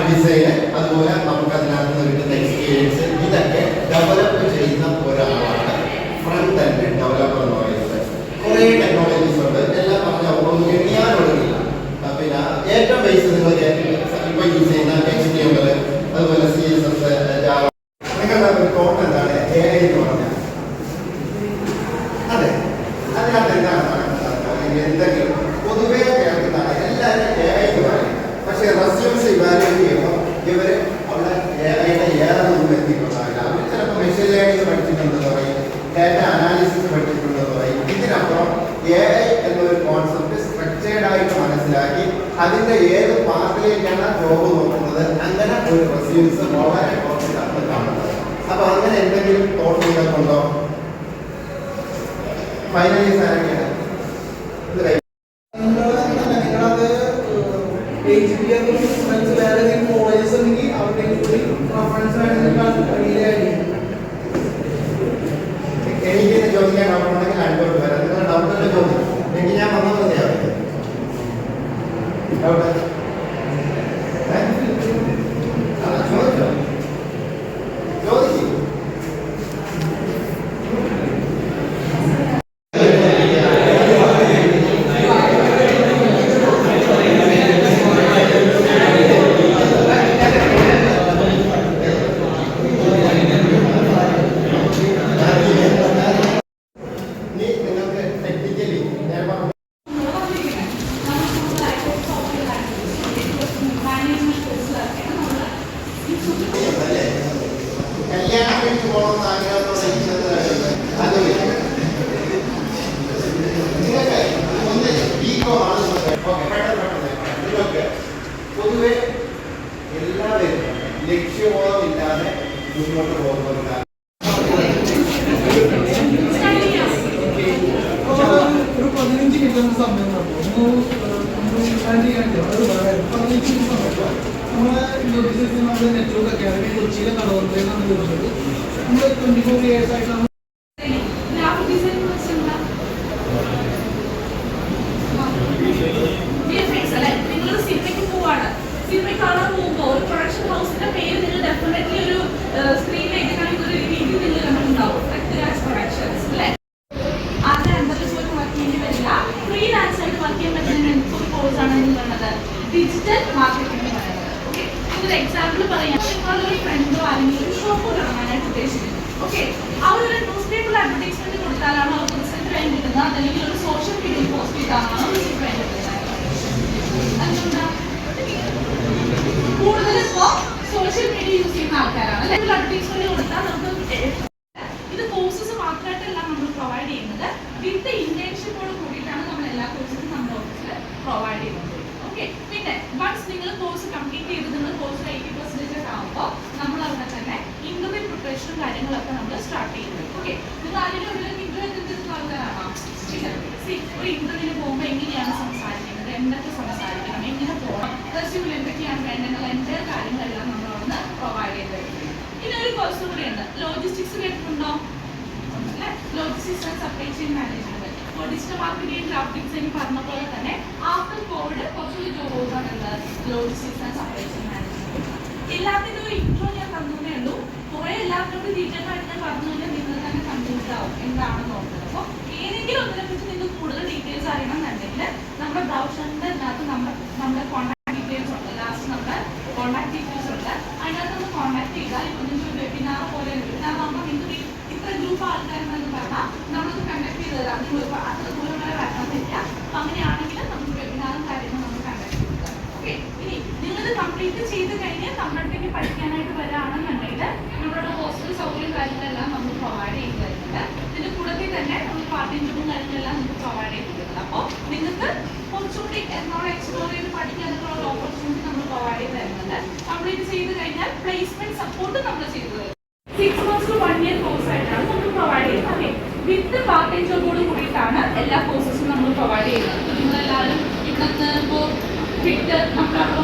ഡിസൈന്, അതുപോലെ നമുക്ക് അതിനകത്ത് നിന്ന് കിട്ടുന്ന എക്സ്പീരിയൻസ്, ഇതൊക്കെ ഡെവലപ്പ് ചെയ്യുന്ന ഒരാളാണ് ഫ്രണ്ട് എൻഡ് ഡെവലപ്പർ എന്ന് പറയുന്നത്. കുറേ ടെക്നോളജീസ് ഉണ്ട്, എല്ലാം പറഞ്ഞാൽ എണ്ണിയാനൊടുങ്ങില്ല. പിന്നെ ഏറ്റവും ബേസ് നിങ്ങൾ ഇപ്പോൾ യൂസ് ചെയ്യുന്ന HTML, അതുപോലെ CSS, ജാവ, നിങ്ങളുടെ ഒരു തോട്ട് എന്താണ് AI എന്ന് പറഞ്ഞാൽ? അതെ, അതിനകത്ത് എന്താണ് നടക്കുന്നത്? എന്തെങ്കിലും പൊതുവേ കേൾക്കുന്നതാണ് എല്ലാവരും AI എന്ന് പറയും. പക്ഷേ റെസ്യൂംസ് ഇവാലുവേറ്റ് ചെയ്യുമ്പോൾ ഇവർ അവിടെ AI-യുടെ ഏതൊന്നും എത്തിയിട്ടുണ്ടാവില്ല. അവർ ചിലപ്പോൾ മെഷീൻ ലേണിംഗ് പഠിച്ചിട്ടുണ്ടെന്ന് പറയും, ഡാറ്റ അനാലിസിസ് പഠിച്ചിട്ടുണ്ടെന്ന് പറയും. ഇതിനപ്പുറം AI എന്നൊരു കോൺസെപ്റ്റ് സ്ട്രക്ചേർഡ് ആയിട്ട് മനസ്സിലാക്കി അതിന്റെ ഏത് പാർട്ടിലേക്കാണ് ജോബ് നോക്കുന്നത്, അങ്ങനെ ഒരു റെസ്യൂംസ് വളരെ കുറച്ചിട്ടാണ് കാണുന്നത്. അപ്പൊ അങ്ങനെ എന്തെങ്കിലും തോട്ട് നിങ്ങൾക്കുണ്ടോ? ഫൈനലി സാരൊക്കെയാണ് എനിക്ക് ചോദിക്കാൻ ഡൗട്ട് ഉണ്ടെങ്കിൽ അടുത്തോട്ട് വരാം. നിങ്ങളുടെ ഡൗട്ടിന്റെ ചോദ്യം എനിക്ക് ഞാൻ വന്നത് ഡൗട്ട് ചോദിച്ചു. പൊതുവെ എല്ലാവരും ലക്ഷ്യബോധമില്ലാതെ മുന്നോട്ട് പോകുന്നവരാണ്. ഒരു 15 കിട്ടുന്ന സമയം നമ്മളെ നമ്മുടെ നെറ്റ്വർക്ക് അക്കാദമി കൊച്ചിയിലെ കടവന്ത്രയിലാണ് വരുന്നത്. നമ്മൾ 24 years ആയിട്ടാണ് കാണാൻ പോകുമ്പോൾ ഒരു പ്രൊഡക്ഷൻ ഹൗസിന്റെ പേര് നിങ്ങൾ ഡെഫിനറ്റ്ലി ഒരു സ്ക്രീനിലേക്ക് ഒരു രീതി നിങ്ങൾ കണ്ടിട്ടുണ്ടാവും. പ്രൊഡക്ഷൻസ് അല്ലേ? അതിന്റെ അണ്ടറിൽ പോലും വർക്ക് ചെയ്യേണ്ടി വരില്ല. ഫ്രീലാൻസ് ആയിട്ട് വർക്ക് ചെയ്യാൻ പറ്റുന്ന ഒരു കോഴ്സാണ് എന്ന് പറയുന്നത് ഡിജിറ്റൽ മാർക്കറ്റിംഗ് എന്ന് പറയുന്നത്. ഓക്കെ, ഒരു എക്സാമ്പിൾ പറയാം. നിങ്ങളൊരു ഫ്രണ്ടോ അല്ലെങ്കിൽ ഒരു ഷോപ്പ് തുടങ്ങാനായിട്ട് ഉദ്ദേശിക്കുന്നത്. ഓക്കെ, അവരൊരു ന്യൂസ് പേപ്പറിൽ അഡ്വർടൈസ്മെന്റ് കൊടുത്താലാണോ അവർക്ക് റിസൾട്ട് വേണ്ടി കിട്ടുന്നത്, അതല്ലെങ്കിൽ ഒരു സോഷ്യൽ മീഡിയയിൽ പോസ്റ്റ് ചെയ്താലാണോ റിസൾട്ട് വേണ്ടി കിട്ടുന്നത്? അതുകൊണ്ടാ കൂടുതൽ ഇപ്പോ സോഷ്യൽ മീഡിയ യൂസ് ചെയ്യുന്ന ആൾക്കാരാണ്. അഡ്വർടൈസ്മെന്റ് കൊടുത്താൽ നമുക്ക് ഇത് കോഴ്സസ് മാത്രമായിട്ടല്ല നമ്മൾ പ്രൊവൈഡ് ചെയ്യുന്നത്, വിത്ത് ഇന്റേൺഷിപ്പോട് കൂടിയിട്ടാണ് നമ്മൾ എല്ലാ കോഴ്സും നമ്മുടെ ഓഫീസിൽ പ്രൊവൈഡ് ചെയ്യുന്നത്. ഓക്കെ, പിന്നെ വൺസ് നിങ്ങൾ കോഴ്സ് കംപ്ലീറ്റ് ചെയ്ത് നിങ്ങൾ കോഴ്സിൽ 80% ആകുമ്പോൾ നമ്മൾ അവിടെ തന്നെ ഇന്റർവ്യൂ പ്രിപ്പറേഷനും കാര്യങ്ങളൊക്കെ നമ്മൾ സ്റ്റാർട്ട് ചെയ്യുന്നത്. ഓക്കെ, നിങ്ങൾ ആരെങ്കിലും ഒരു ഇന്റർവ്യൂ എടുത്തിട്ടുള്ള ആൾക്കാരാണോ? ഒരു ഇന്റർവ്യൂവിന് പോകുമ്പോൾ എങ്ങനെയാണ് സംസാരിക്കുന്നത്, എന്തൊക്കെ സംസാരിക്കണം, എങ്ങനെ പോകണം, റെസ്യൂമിൽ എന്തൊക്കെയാണ് വേണ്ടതെന്നുള്ള എൻ്റെ കാര്യങ്ങളെല്ലാം നമ്മൾ അവിടുന്ന് പ്രൊവൈഡ് ചെയ്ത് തരുന്നത്. ഇനി ഒരു കോഴ്സ് കൂടിയുണ്ട്, ലോജിസ്റ്റിക്സ് കേട്ടിട്ടുണ്ടോ? Logistics and supply chain management. Digital marketing, graphic designing പറഞ്ഞ പോലെ തന്നെ ആഫ്റ്റർ കോവിഡ് കുറച്ചൊരു ജോബാണ് ഉള്ളത് logistics and supply chain management. എല്ലാത്തിനും ഒരു ഇൻട്രോ ഞാൻ തന്നേ ഉള്ളൂ. കുറെ എല്ലാവർക്കും ഡീറ്റെയിൽ ആയിട്ട് ഞാൻ പറഞ്ഞു കഴിഞ്ഞാൽ നിങ്ങൾ തന്നെ കൺഫ്യൂസ്ഡ് ആവും എന്താണെന്ന് നോക്കുന്നത്. അപ്പോൾ ഏതെങ്കിലും ഒന്നിനെ കുറിച്ച് നിങ്ങൾക്ക് കൂടുതൽ ഡീറ്റെയിൽസ് അറിയണം എന്നുണ്ടെങ്കിൽ നമ്മുടെ ബ്രൗസറിന്റെ അതിനകത്ത് നമ്മുടെ കോൺടാക്ട് ഡീറ്റെയിൽസ് ഉണ്ട്. ലാസ്റ്റ് നമ്മുടെ കോൺടാക്ട് ഡീറ്റെയിൽസ് ഉണ്ട്. അതിനകത്ത് ഒന്ന് കോൺടാക്ട് ചെയ്താൽ ഇപ്പോൾ നിങ്ങൾക്ക് വെബിനാർ പോലെ വെബിനാർ ആകുമ്പോൾ നിങ്ങൾക്ക് ഇത്ര ഗ്രൂപ്പ് ആൾക്കാരെന്ന് പറഞ്ഞാൽ നമ്മളത് കണ്ടക്ട് ചെയ്ത് തരാം. നിങ്ങൾ അത്ര ദൂരം വരെ വരാൻ പറ്റില്ല. അപ്പം അങ്ങനെയാണെങ്കിൽ നമുക്ക് വെബിനാറും കാര്യങ്ങളും നമ്മൾ കണ്ടക്ട് ചെയ്ത് തരാം. ഓക്കെ, ഇനി നിങ്ങളിത് കംപ്ലീറ്റ് ചെയ്ത് കഴിഞ്ഞ് നമ്മുടെ അടുത്തേക്ക് പഠിക്കാനായിട്ട് വരാണെന്നുണ്ടെങ്കിൽ നമ്മളുടെ ഹോസ്റ്റൽ സൗകര്യം കാര്യങ്ങളെല്ലാം നമ്മൾ പ്രൊവൈഡ് ചെയ്ത് തരുന്നുണ്ട്. ഇതിന്റെ കൂടത്തിൽ തന്നെ നമ്മൾ പാർട്ട് ടൈം ജോബും കാര്യങ്ങളെല്ലാം നമുക്ക് പ്രൊവൈഡ് ചെയ്ത് തരുന്നത്. അപ്പോൾ നിങ്ങൾക്ക് കുറച്ചുകൂടി എന്നോട് എക്സ്പ്ലോർ ചെയ്ത് പഠിക്കാനുള്ള ഒരു ഓപ്പർച്യൂണിറ്റി നമ്മൾ പ്രൊവൈഡ് ചെയ്ത് തരുന്നുണ്ട്. കംപ്ലീറ്റ് ചെയ്ത് കഴിഞ്ഞാൽ പ്ലേസ്മെന്റ് സപ്പോർട്ട് നമ്മൾ ചെയ്തു തരും. 6 months to 1 year കോഴ്സ് ആയിട്ടാണ് നമ്മൾ പ്രൊവൈഡ് ചെയ്യുന്നത്. ഓക്കെ, വിത്ത് പാർട്ട് ടൈം ജോബോട് കൂടിയിട്ടാണ് എല്ലാ കോഴ്സസും നമ്മൾ പ്രൊവൈഡ് ചെയ്യുന്നത്. നിങ്ങളെല്ലാവരും ഇവിടുന്ന് ഇപ്പോൾ വിട്ട് നമ്മൾ അവിടെ